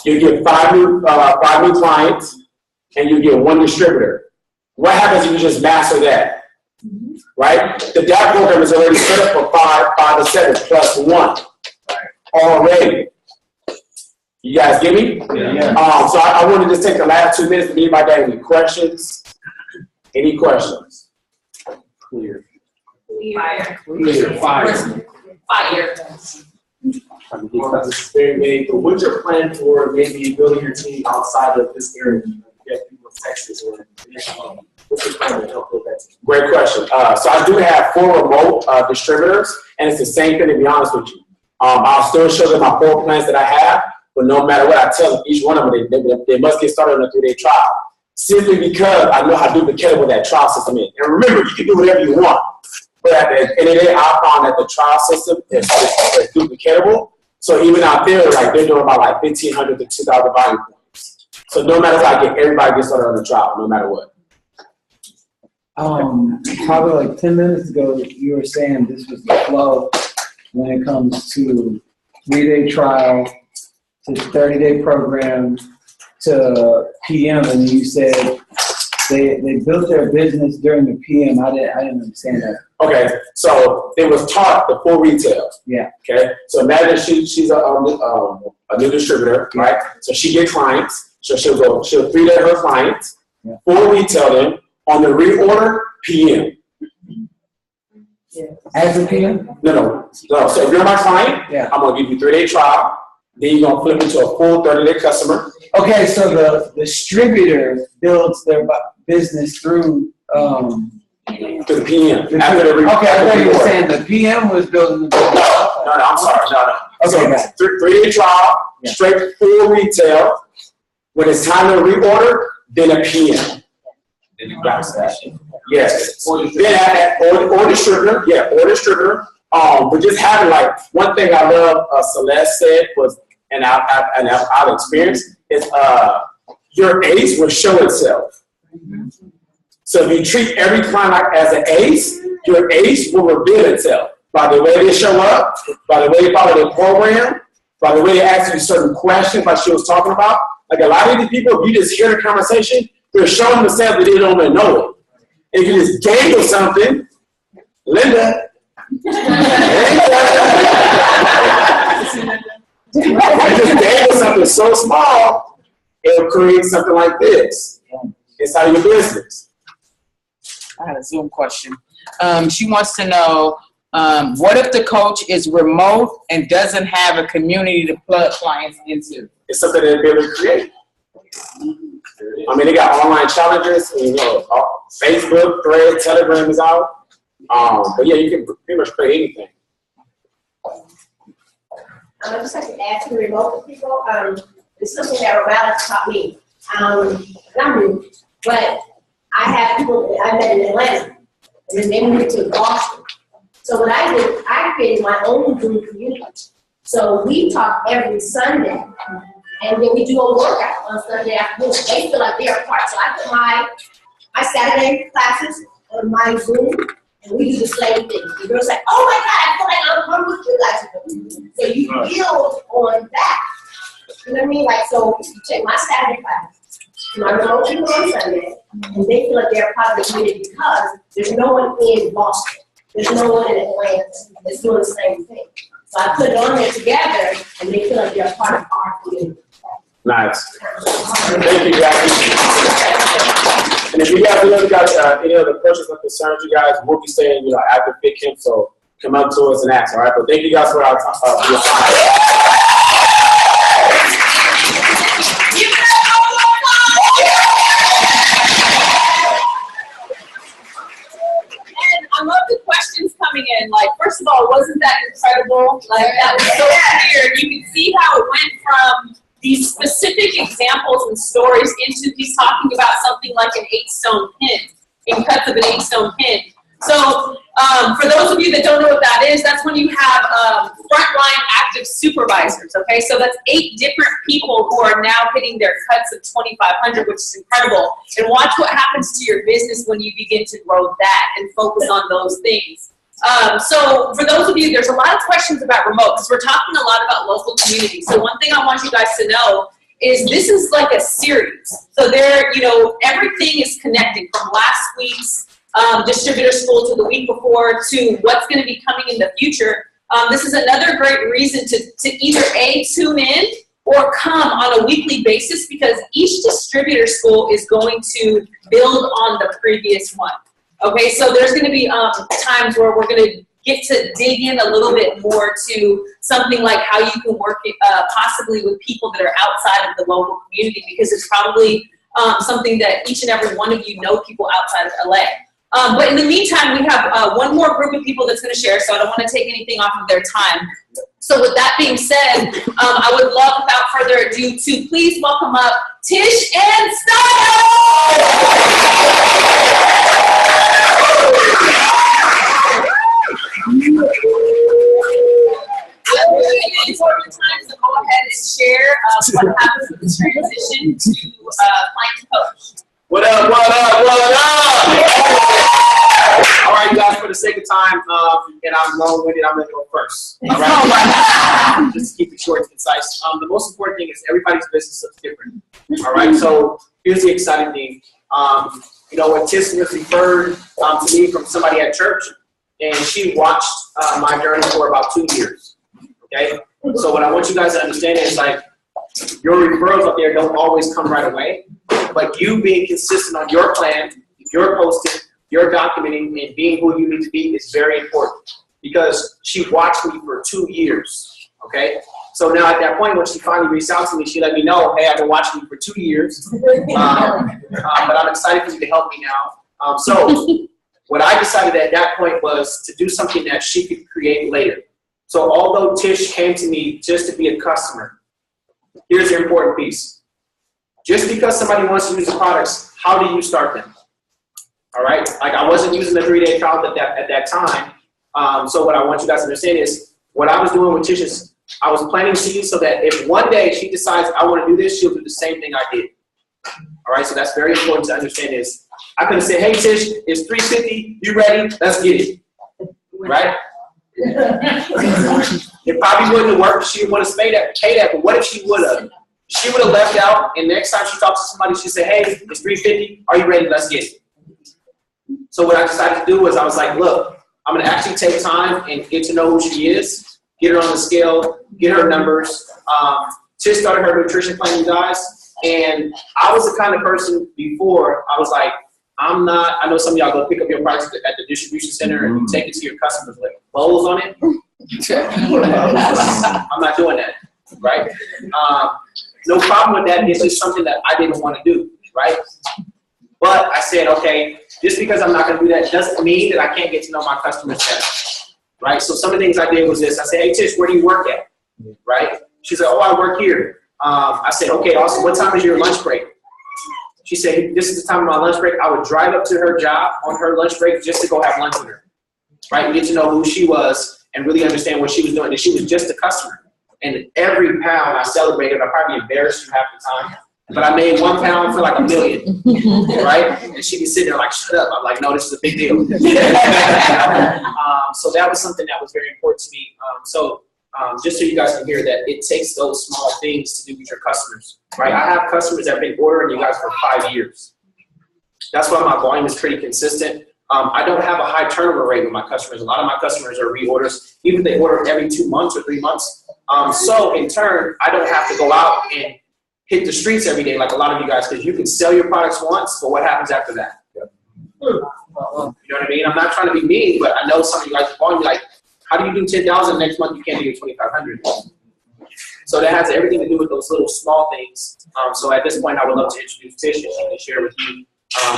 [SPEAKER 1] you get 5 new clients, and you get 1 distributor. What happens if you just master that? Right? The DAP program is already set up for 5 to 7 plus 1. already. You guys get me?
[SPEAKER 5] Yeah.
[SPEAKER 1] So I want to just take the last 2 minutes to give anybody got any questions. Any questions? Clear.
[SPEAKER 2] Fire.
[SPEAKER 1] Fire.
[SPEAKER 2] Fire.
[SPEAKER 6] This is very vague, but what's your plan for maybe building your team outside of this area? You get people in Texas or Michigan. What's your plan to help build that team?
[SPEAKER 1] Great question. So I do have 4 remote distributors, and it's the same thing, to be honest with you. I'll still show them my 4 plans that I have, but no matter what I tell them, each one of them, they must get started on a 3-day trial. Simply because I know how duplicatable that trial system is. And remember, you can do whatever you want. But at the end of the day, I found that the trial system is duplicatable. So even out there, like they're doing about like 1,500 to 2,000 volume points. So no matter what, everybody gets started on the trial, no matter what.
[SPEAKER 5] Probably like 10 minutes ago, you were saying this was the flow when it comes to 3-day trial, to 30-day program, to PM, and you said they built their business during the PM. I didn't understand that.
[SPEAKER 1] Okay, so it was taught the full retail.
[SPEAKER 5] Yeah.
[SPEAKER 1] Okay, so imagine she's a new distributor, right? So she get clients, so she'll 3-day her clients, full retail them on the reorder PM.
[SPEAKER 5] As a PM?
[SPEAKER 1] No. So if you're my client, I'm gonna give you 3-day trial. Then you're gonna flip into a full 30-day customer.
[SPEAKER 5] Okay, so the distributor builds their business through
[SPEAKER 1] to the PM.
[SPEAKER 5] Okay, I thought you were saying the PM was building the business.
[SPEAKER 1] No, I'm sorry. No.
[SPEAKER 5] Okay,
[SPEAKER 1] so 3-day trial, straight full retail. When it's time to reorder, then a PM. Then you bounce that. Yes. Or distributor. Yeah, or distributor. But just having like one thing I love Celeste said was, and I've experienced is your ace will show itself. So if you treat every client as an ace, your ace will reveal itself by the way they show up, by the way they follow their program, by the way they ask you certain questions like she was talking about. Like a lot of these people, if you just hear the conversation, they're showing themselves that they don't even know it. If you just dangle something, Linda. Just dangle something so small, it'll create something like this inside of your business.
[SPEAKER 7] I had a Zoom question. She wants to know, what if the coach is remote and doesn't have a community to plug clients into?
[SPEAKER 1] It's something that they're able to create. I mean, they got online challenges, Facebook, Thread, Telegram is out. But yeah, you can pretty much create anything.
[SPEAKER 8] I just like to add to the remote people. It's something that Romana taught me. I'm new, but I have people that I met in Atlanta, and then they moved to Boston. So what I did, I created my own Zoom community. So we talk every Sunday, and then we do a workout on Sunday afternoon. They feel like they're a part. So I put my Saturday classes on my Zoom, and we do the same thing. The girls like, oh my God, I feel like I'm with you guys. So you build on that. You know what I mean? Like, so you take my Saturday class, my remote people on Sunday, and they feel like they're a part of the community because there's no one in Boston. There's no one in Atlanta that's doing the same thing. So I put it on there together, and they feel like they're a part of our community.
[SPEAKER 1] Nice. Thank you, guys. And if you guys got any other questions or concerns, you guys will be saying, after Fit Camp, so come up to us and ask, all right? But thank you guys for your time.
[SPEAKER 2] I love the questions coming in. Like, first of all, wasn't that incredible? Like, that was so clear. You can see how it went from these specific examples and stories into he's talking about something like an 8-stone pin, in cuts of an 8-stone pin. So, for those of you that don't know what that is, that's when you have frontline active supervisors, okay? So that's 8 different people who are now hitting their cuts of 2,500, which is incredible. And watch what happens to your business when you begin to grow that and focus on those things. So for those of you, there's a lot of questions about remote because we're talking a lot about local community. So one thing I want you guys to know is this is like a series. So there, everything is connected from last week's distributor school to the week before to what's going to be coming in the future. This is another great reason to either A, tune in, or come on a weekly basis, because each distributor school is going to build on the previous one. Okay, so there's going to be times where we're going to get to dig in a little bit more to something like how you can work possibly with people that are outside of the local community, because it's probably something that each and every one of you know people outside of LA. But in the meantime, we have one more group of people that's going to share, so I don't want to take anything off of their time. So with that being said, I would love, without further ado, to please welcome up Tish and Style! Important time to go ahead and share what happens with the transition to client to coach.
[SPEAKER 1] What up, what up, what up? All right, guys, for the sake of time, and I'm long-winded, I'm going to go first. All right? Just keep it short and concise. The most important thing is everybody's business looks different. All right, so here's the exciting thing. You know, when Tish was referred to me from somebody at church, and she watched my journey for about 2 years. Okay? So what I want you guys to understand is, like, your referrals up there don't always come right away, but you being consistent on your plan, your posting, your documenting, and being who you need to be is very important, because she watched me for 2 years, okay? So now at that point, when she finally reached out to me, she let me know, hey, I've been watching you for 2 years, but I'm excited for you to help me now. So what I decided at that point was to do something that she could create later. So although Tish came to me just to be a customer, here's the important piece. Just because somebody wants to use the products, how do you start them? All right? Like, I wasn't using the 3-day trial at that time. So what I want you guys to understand is what I was doing with Tish is I was planting seeds so that if one day she decides I want to do this, she'll do the same thing I did. All right? So that's very important to understand is I could have said, hey, Tish, it's $350. You ready? Let's get it. Right? It probably wouldn't have worked. She would want to pay that. But what if she would have? She would have left out, and next time she talks to somebody, she said, hey, it's $350. Are you ready? Let's get it. So what I decided to do was I was like, look, I'm going to actually take time and get to know who she is, get her on the scale, get her numbers. Tish started her nutrition plan, you guys, and I was the kind of person before, I was like, I know some of y'all go pick up your products at the distribution center and you take it to your customers with bowls on it. I'm not doing that, right? No problem with that. It's just something that I didn't want to do, right? But I said, okay, just because I'm not going to do that doesn't mean that I can't get to know my customers better, right? So some of the things I did was this. I said, hey, Tish, where do you work at, right? She said, oh, I work here. I said, okay, awesome. What time is your lunch break? She said, this is the time of my lunch break. I would drive up to her job on her lunch break just to go have lunch with her, right? And get to know who she was and really understand what she was doing. And she was just a customer. And every pound I celebrated, I probably embarrassed you half the time, but I made 1 pound feel like $1 million, right? And she'd be sitting there like, shut up. I'm like, no, this is a big deal. So that was something that was very important to me. Just so you guys can hear that it takes those small things to do with your customers, right? I have customers that have been ordering you guys for 5 years. That's why my volume is pretty consistent. I don't have a high turnover rate with my customers. A lot of my customers are reorders, even if they order every 2 months or 3 months. So in turn, I don't have to go out and hit the streets every day like a lot of you guys, because you can sell your products once, but what happens after that? You know what I mean? I'm not trying to be mean, but I know some of you guys are calling me like, how do you do 10,000 next month? You can't do 2,500. So that has everything to do with those little small things. So at this point, I would love to introduce Tish and she can share with you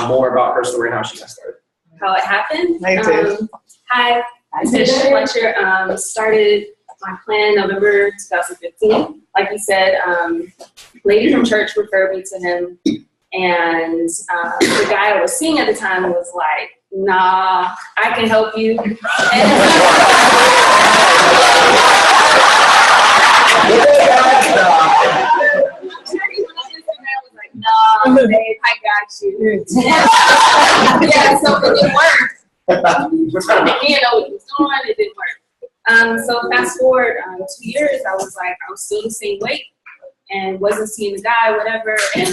[SPEAKER 1] more about her story and how she got started.
[SPEAKER 9] How it happened.
[SPEAKER 2] Hi,
[SPEAKER 9] I'm Tish Fletcher. Started my plan November 2015. Like you said, lady from church referred me to him, and the guy I was seeing at the time was like, nah, I can help you. No, babe, I got you. Yeah, so it didn't work. He didn't know what he was doing, it didn't work. So fast forward 2 years, I was still the same weight and wasn't seeing the guy, whatever. And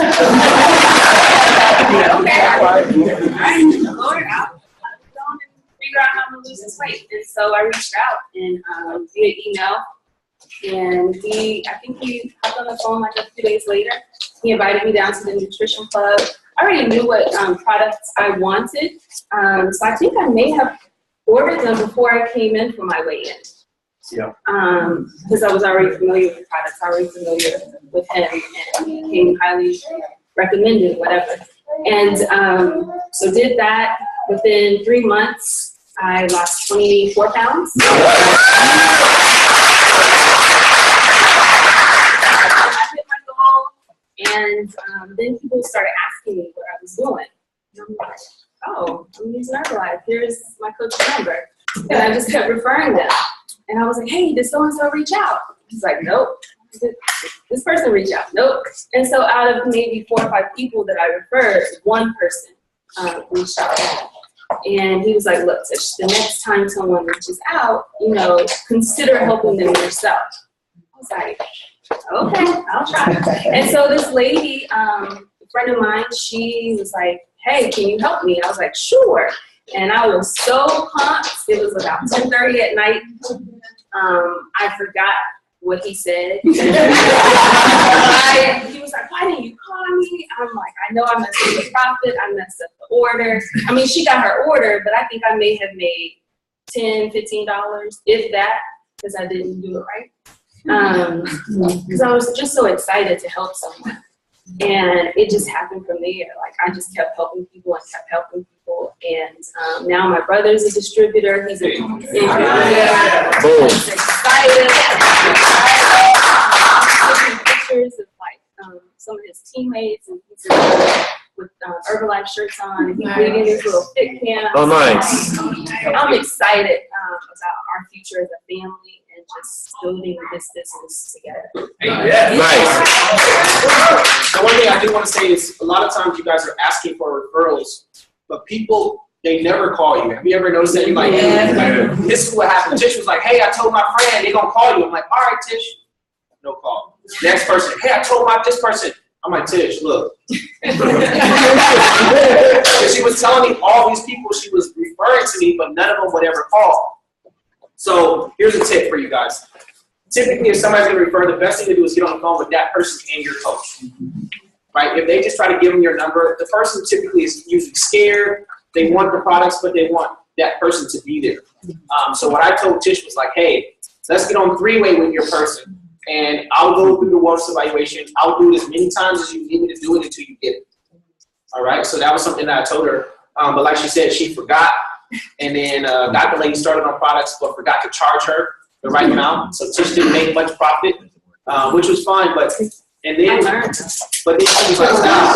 [SPEAKER 9] okay, all right, Lord, I'll go and figure out how I'm want to lose this weight. And so I reached out and via email. And I think he hopped on the phone like a few days later. He invited me down to the nutrition club. I already knew what products I wanted. So I think I may have ordered them before I came in for my weigh-in.
[SPEAKER 6] Yeah.
[SPEAKER 9] Because I was already familiar with the products, already familiar with him, and he became highly recommended, whatever. And so did that. Within 3 months, I lost 24 pounds. I hit my goal, and then people started asking me what I was doing. And I'm like, oh, I'm using Herbalife. Here's my coach's number. And I just kept referring them. And I was like, hey, did so-and-so reach out? He's like, nope. Did this person reach out? Nope. And so out of maybe 4 or 5 people that I referred, one person reached out. And he was like, look, Tish, the next time someone reaches out, consider helping them yourself. I was like, okay, I'll try. And so this lady, a friend of mine, she was like, hey, can you help me? I was like, sure. And I was so pumped. It was about 10:30 at night. I forgot what he said. He was like, why didn't you call me? I'm like, I know I messed up the profit. I messed up the order. I mean, she got her order, but I think I may have made $10, $15, if that, because I didn't do it right. Because I was just so excited to help someone. And it just happened from there. Like, I just kept helping people and kept helping people. And now my brother's a distributor. He's a He's excited. Taking pictures of some of his teammates, and he's with Herbalife shirts on, and he's leading his little fit camp.
[SPEAKER 10] Oh, nice.
[SPEAKER 9] I'm excited about our future as a family and just building this business together.
[SPEAKER 10] Nice.
[SPEAKER 6] The one thing I do want to say is a lot of times you guys are asking for referrals, but people, they never call you. Have you ever noticed that? You're like, this is what happened. Tish was like, hey, I told my friend they're going to call you. I'm like, all right, Tish. No call. Next person, hey, I told this person. I'm like, Tish, look. She was telling me all these people she was referring to me, but none of them would ever call. So here's a tip for you guys. Typically, if somebody's going to refer, the best thing to do is get on the phone with that person and your coach. Right? If they just try to give them your number, the person typically is usually scared. They want the products, but they want that person to be there. So what I told Tish was like, hey, let's get on 3-way with your person. And I'll go through the wellness evaluation. I'll do it as many times as you need me to do it until you get it. All right? So that was something that I told her. But like she said, she forgot. And then got the lady started on products, but forgot to charge her the right amount. So Tish didn't make much profit, which was fine. But then she was like, Style.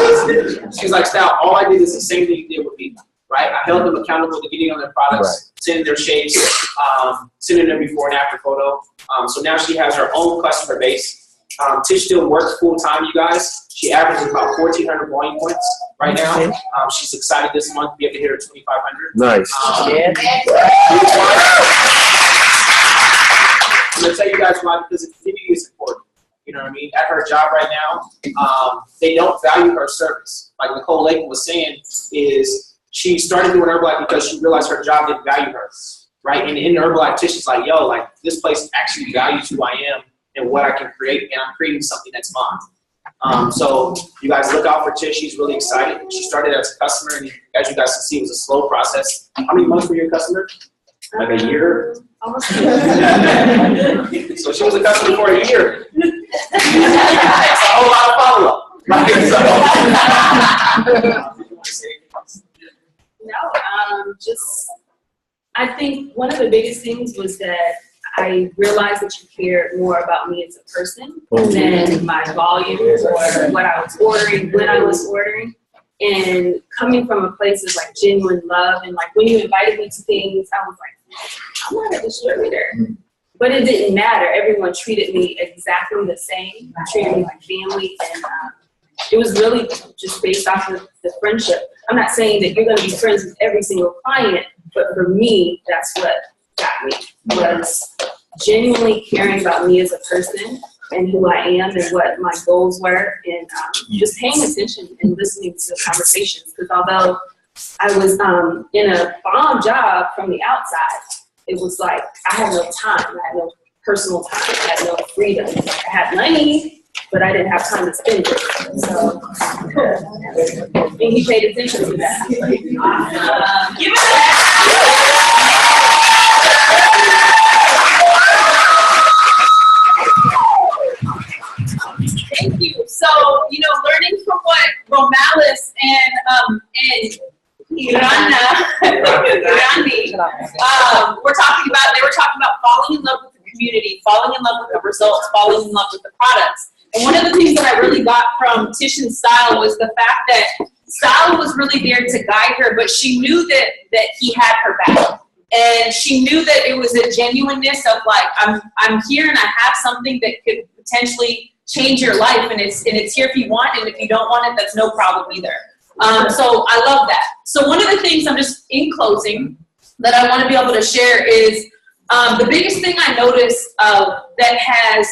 [SPEAKER 6] She was like, Style, all I did is the same thing you did with me. Right? I held them accountable to getting on their products, sending their shapes, sending their before and after photo. So now she has her own customer base. Tish still works full time, you guys. She averages about 1,400 volume points right now. She's excited this month to be able to hit her 2,500.
[SPEAKER 10] Nice.
[SPEAKER 6] I'm going to tell you guys why, because the community is important. You know what I mean? At her job right now, they don't value her service. Like Nicole Lakin was saying, is she started doing Herbalife because she realized her job didn't value her. Right? And in Herbalife, Tish is like, yo, like this place actually values who I am and what I can create, and I'm creating something that's mine. So you guys look out for Tish. She's really excited. She started as a customer, and as you guys can see, it was a slow process. How many months were you a customer? Like a year?
[SPEAKER 9] Almost.
[SPEAKER 6] So she was a customer for a year. That's a whole lot of follow-up. Right?
[SPEAKER 9] No, just I think one of the biggest things was that I realized that you cared more about me as a person than my volume or what I was ordering, when I was ordering. And coming from a place of like genuine love, and like when you invited me to things, I was like, I'm not a distributor. But it didn't matter. Everyone treated me exactly the same. Treated me like family, and it was really just based off of the friendship. I'm not saying that you're going to be friends with every single client, but for me, that's what got me, was genuinely caring about me as a person and who I am and what my goals were, and just paying attention and listening to the conversations. Because although I was in a bomb job from the outside. It was like I had no time. I had no personal time. I had no freedom. I had money, but I didn't have time to spend it. So, and he paid attention to that. Awesome. Give it up. Thank you. So, learning from what Romalis and Irani they were talking about falling in love with the community, falling in love with the results, falling in love with the products. And one of the things that I really got from Tish and Style was the fact that Style was really there to guide her, but she knew that he had her back. And she knew that it was a genuineness of like, I'm here and I have something that could potentially change your life, and it's here if you want, and if you don't want it, that's no problem either. So I love that. So one of the things I'm just in closing that I want to be able to share is the biggest thing I noticed that has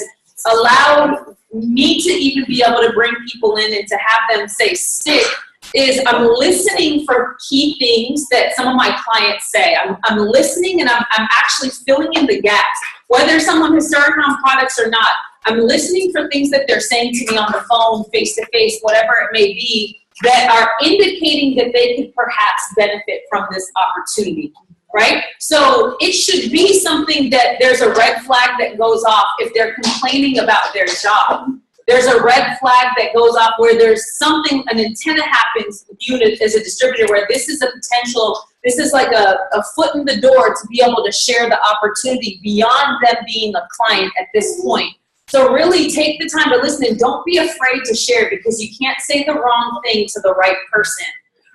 [SPEAKER 9] allowed me to even be able to bring people in and to have them say stick is I'm listening for key things that some of my clients say. I'm listening and I'm actually filling in the gaps. Whether someone has started on products or not, I'm listening for things that they're saying to me on the phone, face to face, whatever it may be, that are indicating that they could perhaps benefit from this opportunity, right? So it should be something that there's a red flag that goes off if they're complaining about their job. There's a red flag that goes off where there's something, an antenna happens with you as a distributor where this is a potential, this is like a foot in the door to be able to share the opportunity beyond them being a client at this point. So really take the time to listen and don't be afraid to share because you can't say the wrong thing to the right person,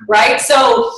[SPEAKER 9] right? So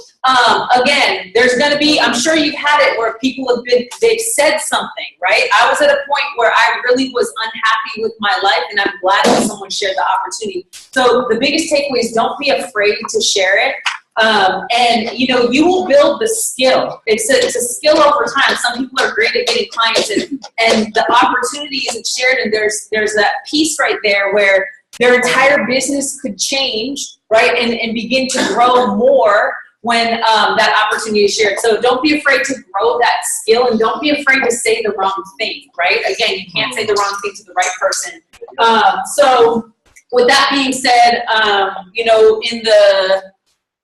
[SPEAKER 9] again, there's going to be, I'm sure you've had it where people they've said something, right? I was at a point where I really was unhappy with my life and I'm glad that someone shared the opportunity. So the biggest takeaway is don't be afraid to share it. And you will build the skill. It's a skill over time. Some people are great at getting clients and the opportunity isn't shared, and there's that piece right there where their entire business could change, right? And begin to grow more when that opportunity is shared. So don't be afraid to grow that skill and don't be afraid to say the wrong thing, right? Again, you can't say the wrong thing to the right person. So with that being said,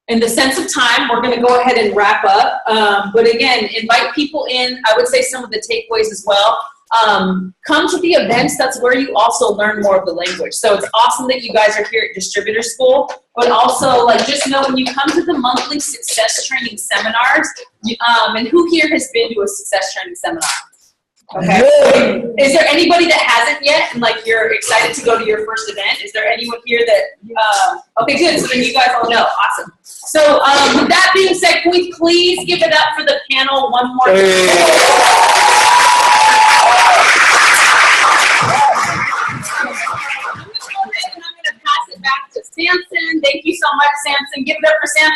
[SPEAKER 9] in the sense of time, we're going to go ahead and wrap up. But again, invite people in. I would say some of the takeaways as well. Come to the events. That's where you also learn more of the language. So it's awesome that you guys are here at Distributor School. But also, just know when you come to the monthly success training seminars, and who here has been to a success training seminar? Okay. Is there anybody that hasn't yet and you're excited to go to your first event? Is there anyone here that, okay, good. So then you guys all know. Awesome. So with that being said, can we please give it up for the panel one more time? I'm going to pass it back to Samson. Thank you so much, Samson. Give it up for Samson.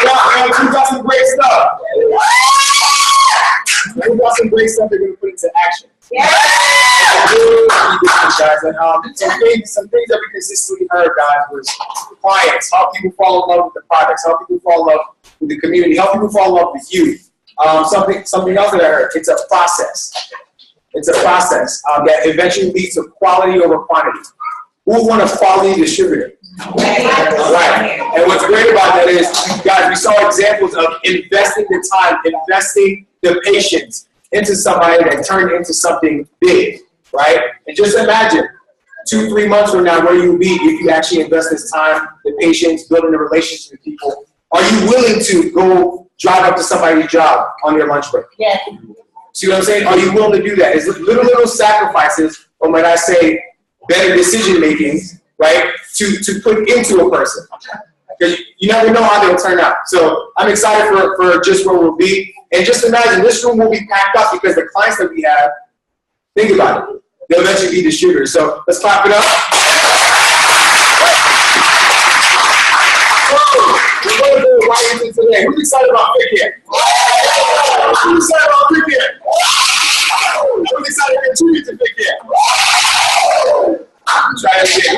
[SPEAKER 1] Yeah, we got some great stuff. We got some great stuff that we're going to put into action.
[SPEAKER 2] Yeah.
[SPEAKER 1] Guys, and some things that we consistently heard, guys, was clients, how people fall in love with the products, how people fall in love with the community, how people fall in love with you. Something else that I heard, it's a process. It's a process that eventually leads to quality over quantity. Who want a quality distributor? Right. And what's great about that is, guys, we saw examples of investing the time, investing the patience into somebody that turned into something big, right? And just imagine 2-3 months from now where you'll be if you actually invest this time, the patience, building the relationship with people. Are you willing to go drive up to somebody's job on your lunch break?
[SPEAKER 2] Yeah.
[SPEAKER 1] See what I'm saying? Are you willing to do that? It's little sacrifices, or might I say, better decision making, right? To put into a person. Because you never know how they'll turn out. So I'm excited for just where we'll be. And just imagine, this room will be packed up because the clients that we have, think about it, they'll eventually be distributors. So let's clap it up. We're going to go right into today. Who's excited about Pick Here? Who's excited about Pick Here? Who's excited to contribute to Pick Here? Try it again.